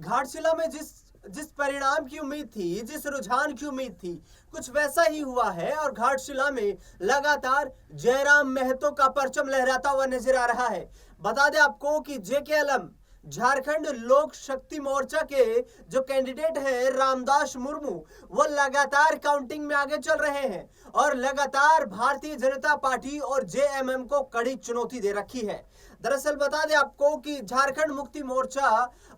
घाटशिला में जिस जिस परिणाम की उम्मीद थी, जिस रुझान की उम्मीद थी, कुछ वैसा ही हुआ है और घाटशिला में लगातार जयराम महतो का परचम लहराता हुआ नजर आ रहा है। बता दें आपको कि जेकेएलएम झारखंड लोक शक्ति मोर्चा के जो कैंडिडेट है रामदास मुर्मू, वो लगातार काउंटिंग में आगे चल रहे हैं और लगातार भारतीय जनता पार्टी और जेएमएम को कड़ी चुनौती दे रखी है। दरअसल बता दें आपको कि झारखंड मुक्ति मोर्चा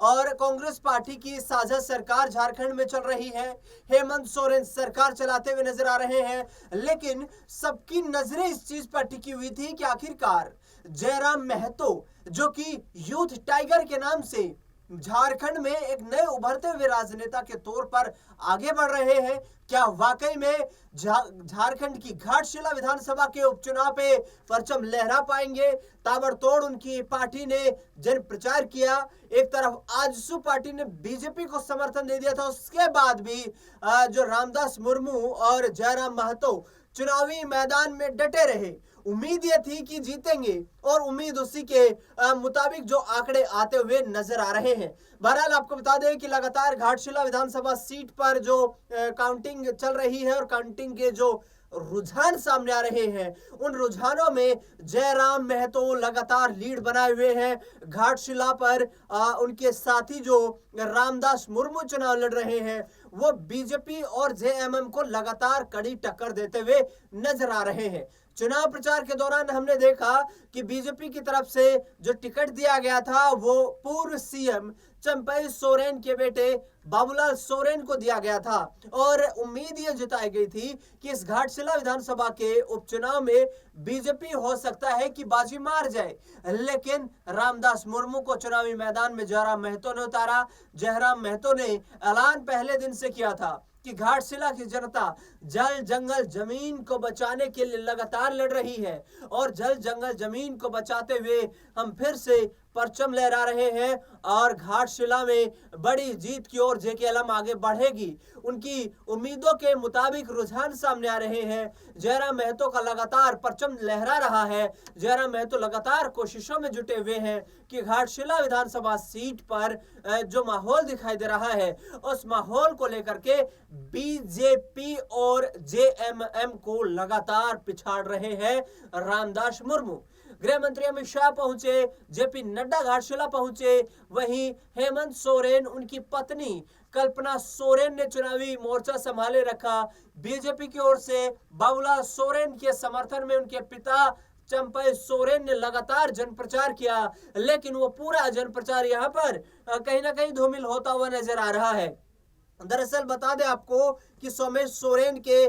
और कांग्रेस पार्टी की साझा सरकार झारखंड में चल रही है। हेमंत सोरेन सरकार चलाते हुए नजर आ रहे हैं, लेकिन सबकी नजरें इस चीज पर टिकी हुई थी कि आखिरकार जयराम महतो, जो कि यूथ टाइगर के नाम से झारखंड में एक नए उभरते हुए राजनेता के तौर पर आगे बढ़ रहे हैं, क्या वाकई में झारखंड की घाटशिला विधानसभा के उपचुनाव पे परचम लहरा पाएंगे? ताबड़तोड़ उनकी पार्टी ने जन प्रचार किया। एक तरफ आजसू पार्टी ने बीजेपी को समर्थन दे दिया था, उसके बाद भी जो रामदास मुर्मू और जयराम महतो चुनावी मैदान में डटे रहे। उम्मीद ये थी कि जीतेंगे और उम्मीद उसी के मुताबिक जो आंकड़े आते हुए नजर आ रहे हैं। बहरहाल आपको बता दें कि लगातार घाटशिला विधानसभा सीट पर जो काउंटिंग चल रही है और काउंटिंग के जो रुझान सामने आ रहे हैं, उन रुझानों में जयराम महतो लगातार लीड बनाए हुए हैं। घाटशिला पर उनके साथी जो रामदास मुर्मू चुनाव लड़ रहे हैं, वो बीजेपी और जेएमएम को लगातार कड़ी टक्कर देते हुए नजर आ रहे हैं। चुनाव प्रचार के दौरान हमने देखा कि बीजेपी की तरफ से जो टिकट दिया गया था वो पूर्व सीएम चंपई सोरेन के बेटे बाबूलाल सोरेन को दिया गया था और उम्मीद ये जताई गई थी कि इस घाटशिला विधानसभा के उपचुनाव में बीजेपी हो सकता है कि बाजी मार जाए, लेकिन रामदास मुर्मू को चुनावी मैदान में जयराम महतो ने उतारा। जयराम महतो ने ऐलान पहले दिन से किया था कि घाटशिला की जनता जल जंगल जमीन को बचाने के लिए लगातार लड़ रही है और जल जंगल जमीन को बचाते हुए हम फिर से परचम लहरा रहे हैं और घाटशिला में बड़ी जीत की ओर जेकेएलएम आगे बढ़ेगी। उनकी उम्मीदों के मुताबिक रुझान सामने आ रहे हैं। जयराम महतो का लगातार परचम लहरा रहा है। जयराम महतो लगातार कोशिशों में जुटे हुए हैं कि घाटशिला विधानसभा सीट पर जो माहौल दिखाई दे रहा है, उस माहौल को लेकर के बीजेपी और जेएमएम को लगातार पिछाड़ रहे हैं रामदास मुर्मू। गृह मंत्री अमित शाह पहुंचे, जेपी नड्डा घाटशिला पहुंचे, वहीं हेमंत सोरेन, उनकी पत्नी कल्पना सोरेन ने चुनावी मोर्चा संभाले रखा। बीजेपी की ओर से बाबूलाल सोरेन के समर्थन में उनके पिता चंपई सोरेन ने लगातार जन प्रचार किया, लेकिन वो पूरा जन प्रचार यहाँ पर कहीं ना कहीं धूमिल होता हुआ नजर आ रहा है। दरअसल बता दें आपको कि सोमेश सोरेन के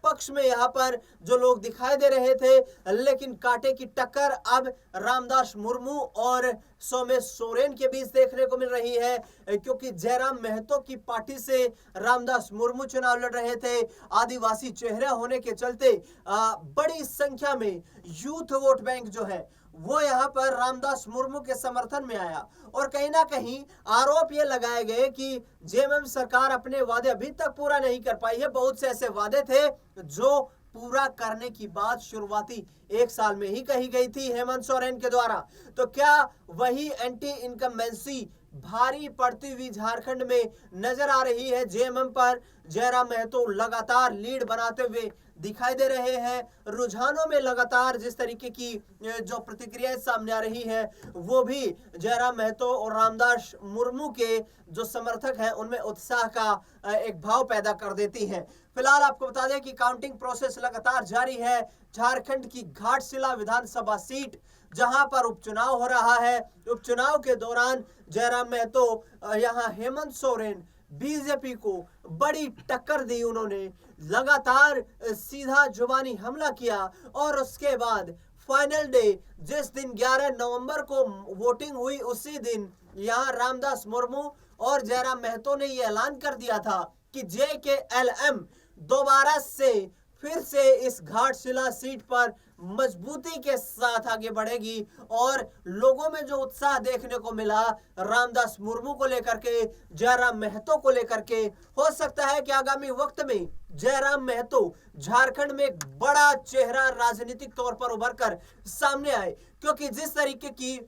पक्ष में यहाँ पर जो लोग दिखाई दे रहे थे, लेकिन कांटे की टक्कर अब रामदास मुर्मू और सोमेश सोरेन के बीच देखने को मिल रही है, क्योंकि जयराम महतो की पार्टी से रामदास मुर्मू चुनाव लड़ रहे थे। आदिवासी चेहरा होने के चलते बड़ी संख्या में यूथ वोट बैंक जो है वो यहाँ पर रामदास मुर्मू के समर्थन में आया और कहीं ना कहीं आरोप ये लगाए गए कि जेएमएम सरकार अपने वादे अभी तक पूरा नहीं कर पाई है। बहुत से ऐसे वादे थे जो पूरा करने की बात शुरुआती 1 साल में ही कही गई थी हेमंत सोरेन के द्वारा। तो क्या वही एंटी इनकम्बेंसी भारी पड़ती हुई झारखंड में नजर आ रही है जेएमएम पर? जयराम महतो लगातार लीड बनाते हुए दिखाई दे रहे हैं। रुझानों में लगातार जिस तरीके की जो प्रतिक्रियाएं सामने आ रही है, वो भी जयराम महतो और रामदास मुर्मू के जो समर्थक हैं उनमें उत्साह का एक भाव पैदा कर देती हैं। फिलहाल आपको बता दें कि काउंटिंग प्रोसेस लगातार जारी है। झारखंड की घाटशिला विधानसभा सीट जहां पर उपचुनाव हो रहा है, उपचुनाव के दौरान जयराम महतो यहाँ हेमंत सोरेन बीजेपी को बड़ी टक्कर दी, उन्होंने लगातार सीधा जुबानी हमला किया और उसके बाद फाइनल डे जिस दिन 11 नवंबर को वोटिंग हुई, उसी दिन यहाँ रामदास मुर्मू और जयराम महतो ने ये ऐलान कर दिया था कि जेकेएलएम दोबारा से फिर से इस घाटशिला सीट पर मजबूती के साथ आगे बढ़ेगी और लोगों में जो उत्साह देखने को मिला रामदास मुर्मू को लेकर के, जयराम महतो को लेकर के, हो सकता है कि आगामी वक्त में जयराम महतो झारखंड में एक बड़ा चेहरा राजनीतिक तौर पर उभर कर सामने आए, क्योंकि जिस तरीके की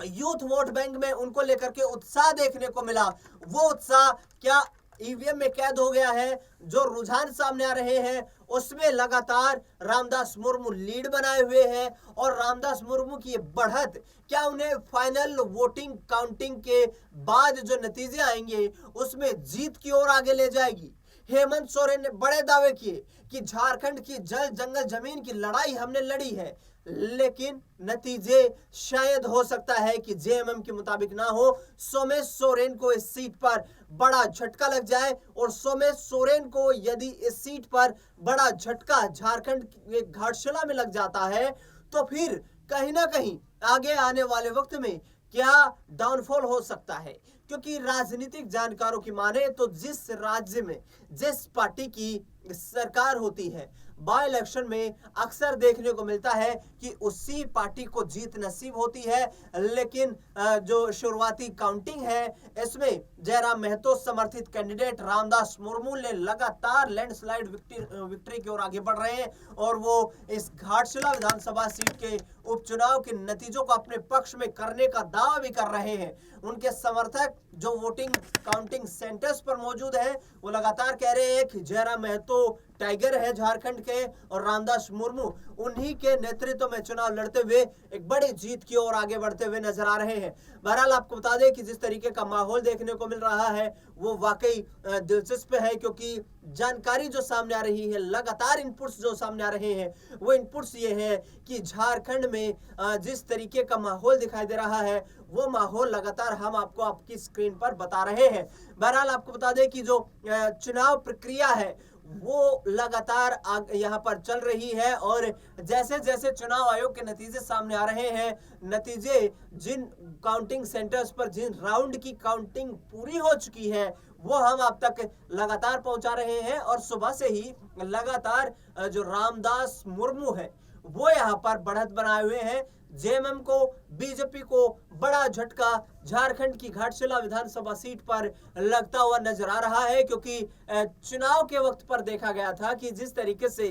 यूथ वोट बैंक में उनको लेकर के उत्साह देखने को मिला, वो उत्साह क्या ईवीएम में कैद हो गया है? जो रुझान सामने आ रहे हैं उसमें लगातार रामदास मुर्मू लीड बनाए हुए हैं, और रामदास मुर्मू की ये बढ़त क्या उन्हें फाइनल वोटिंग काउंटिंग के बाद जो नतीजे आएंगे उसमें जीत की ओर आगे ले जाएगी? हेमंत सोरेन ने बड़े दावे किए कि झारखंड की जल जंगल जमीन की लड़ाई हमने लड़ी है, लेकिन नतीजे शायद हो सकता है कि जेएमएम के मुताबिक ना हो। सोमेश सोरेन को इस सीट पर बड़ा झटका लग जाए, और सोमेश सोरेन को यदि इस सीट पर बड़ा झटका झारखंड के घाटशिला में लग जाता है तो फिर कहीं ना कहीं आगे आने वाले वक्त में क्या डाउनफॉल हो सकता है। क्योंकि राजनीतिक जानकारों की माने तो जिस राज्य में जिस पार्टी की सरकार होती है, बाय इलेक्शन में अक्सर देखने को मिलता है कि उसी पार्टी को जीत नसीब होती है। लेकिन जो शुरुआती काउंटिंग है इसमें जयराम महतो समर्थित कैंडिडेट रामदास मुर्मू ने लगातार लैंडस्लाइड विक्ट्री की ओर आगे बढ़ रहे हैं, और वो इस घाटशिला विधानसभा सीट के उपचुनाव के नतीजों को अपने पक्ष में करने का दावा भी कर रहे हैं। उनके समर्थक जो वोटिंग काउंटिंग सेंटर्स पर मौजूद हैं वो लगातार कह रहे हैं कि जयराम महतो टाइगर है झारखंड के, और रामदास मुर्मू उन्हीं के नेतृत्व में चुनाव लड़ते हुए एक बड़ी जीत की ओर आगे बढ़ते हुए नजर आ रहे हैं। बहरहाल आपको बता दें कि जिस तरीके का माहौल देखने को मिल रहा है वो वाकई दिलचस्प है, क्योंकि जानकारी जो सामने आ रही है, लगातार इनपुट्स जो सामने आ रहे हैं वो इनपुट्स ये है कि झारखंड में जिस तरीके का माहौल दिखाई दे रहा है वो माहौल लगातार हम आपको आपकी स्क्रीन पर बता रहे हैं। बहरहाल आपको बता दें कि जो चुनाव प्रक्रिया है वो लगातार यहाँ पर चल रही है, और जैसे जैसे चुनाव आयोग के नतीजे सामने आ रहे हैं, नतीजे जिन काउंटिंग सेंटर्स पर जिन राउंड की काउंटिंग पूरी हो चुकी है वो हम आप तक लगातार पहुंचा रहे हैं। और सुबह से ही लगातार जो रामदास मुर्मू है वो यहाँ पर बढ़त बनाए हुए हैं। जेएमएम को, बीजेपी को बड़ा झटका झारखंड की घाटशिला विधानसभा सीट पर लगता हुआ नजर आ रहा है, क्योंकि चुनाव के वक्त पर देखा गया था कि जिस तरीके से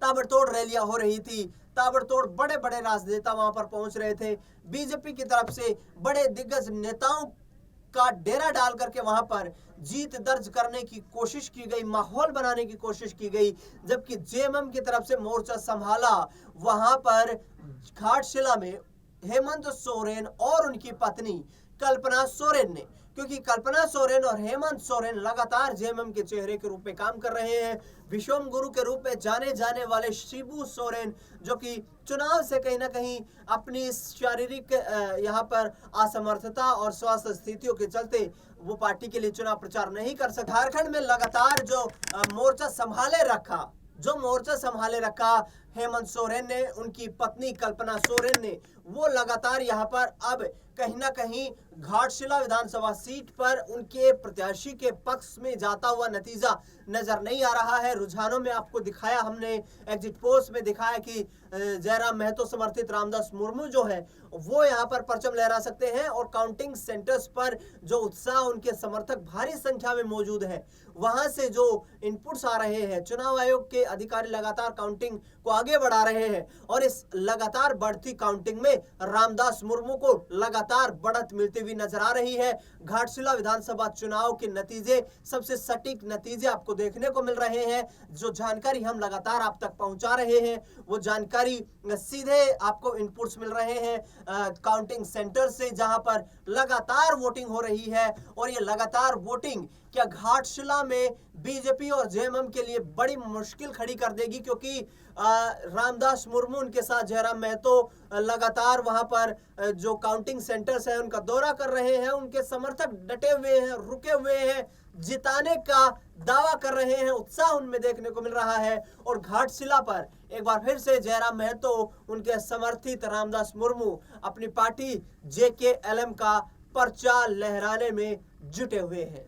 ताबड़तोड़ रैलियां हो रही थी, ताबड़तोड़ बड़े बड़े राजनेता वहां पर पहुंच रहे थे, बीजेपी की तरफ से बड़े दिग्गज नेताओं का डेरा डाल करके वहां पर जीत दर्ज करने की कोशिश की गई, माहौल बनाने की कोशिश की गई, जबकि जेएमएम की तरफ से मोर्चा संभाला वहां पर घाटशिला में हेमंत सोरेन और उनकी पत्नी कल्पना सोरेन ने, क्योंकि कल्पना सोरेन और हेमंत सोरेन लगातार जेएमएम के चेहरे के रूप में काम कर रहे हैं। विश्वम गुरु के रूप में जाने जाने वाले शिबू सोरेन, जो कि चुनाव से कहीं ना कहीं अपनी शारीरिक यहाँ पर असमर्थता और स्वास्थ्य स्थितियों के चलते वो पार्टी के लिए चुनाव प्रचार नहीं कर सकते। झारखंड में लगातार जो मोर्चा संभाले रखा हेमंत सोरेन ने, उनकी पत्नी कल्पना सोरेन ने, वो लगातार यहाँ पर अब कहीं ना कहीं घाटशिला विधानसभा सीट पर उनके प्रत्याशी के पक्ष में जाता हुआ नतीजा नजर नहीं आ रहा है। रुझानों में आपको दिखाया, हमने एग्जिट पोल्स में दिखाया कि जयराम महतो समर्थित रामदास मुर्मू जो है वो यहाँ पर परचम लहरा सकते हैं, और काउंटिंग सेंटर्स पर जो उत्साह उनके समर्थक भारी संख्या में मौजूद है, वहां से जो इनपुट्स आ रहे हैं, चुनाव आयोग के अधिकारी लगातार काउंटिंग को आगे बढ़ा रहे हैं, और इस लगातार बढ़ती काउंटिंग में रामदास मुर्मू को लगातार बढ़त मिलती हुई नजर आ रही है। घाटशिला विधानसभा चुनाव के नतीजे, सबसे सटीक नतीजे आपको देखने को मिल रहे हैं। जो जानकारी हम लगातार आप तक पहुंचा रहे हैं वो जानकारी सीधे आपको इनपुट्स मिल रहे हैं काउंटिंग सेंटर से, जहां पर लगातार वोटिंग हो रही है। और ये लगातार वोटिंग क्या घाटशिला में बीजेपी और जेएमएम के लिए बड़ी मुश्किल खड़ी कर देगी, क्योंकि रामदास मुर्मू उनके साथ जयराम महतो लगातार वहां पर जो काउंटिंग सेंटर्स है उनका दौरा कर रहे हैं, उनके समर्थक डटे हुए हैं, रुके हुए हैं, जिताने का दावा कर रहे हैं, उत्साह उनमें देखने को मिल रहा है। और घाटशिला पर एक बार फिर से जयराम महतो, उनके समर्थित रामदास मुर्मू अपनी पार्टी जेकेएलएम का पर्चा लहराने में जुटे हुए हैं।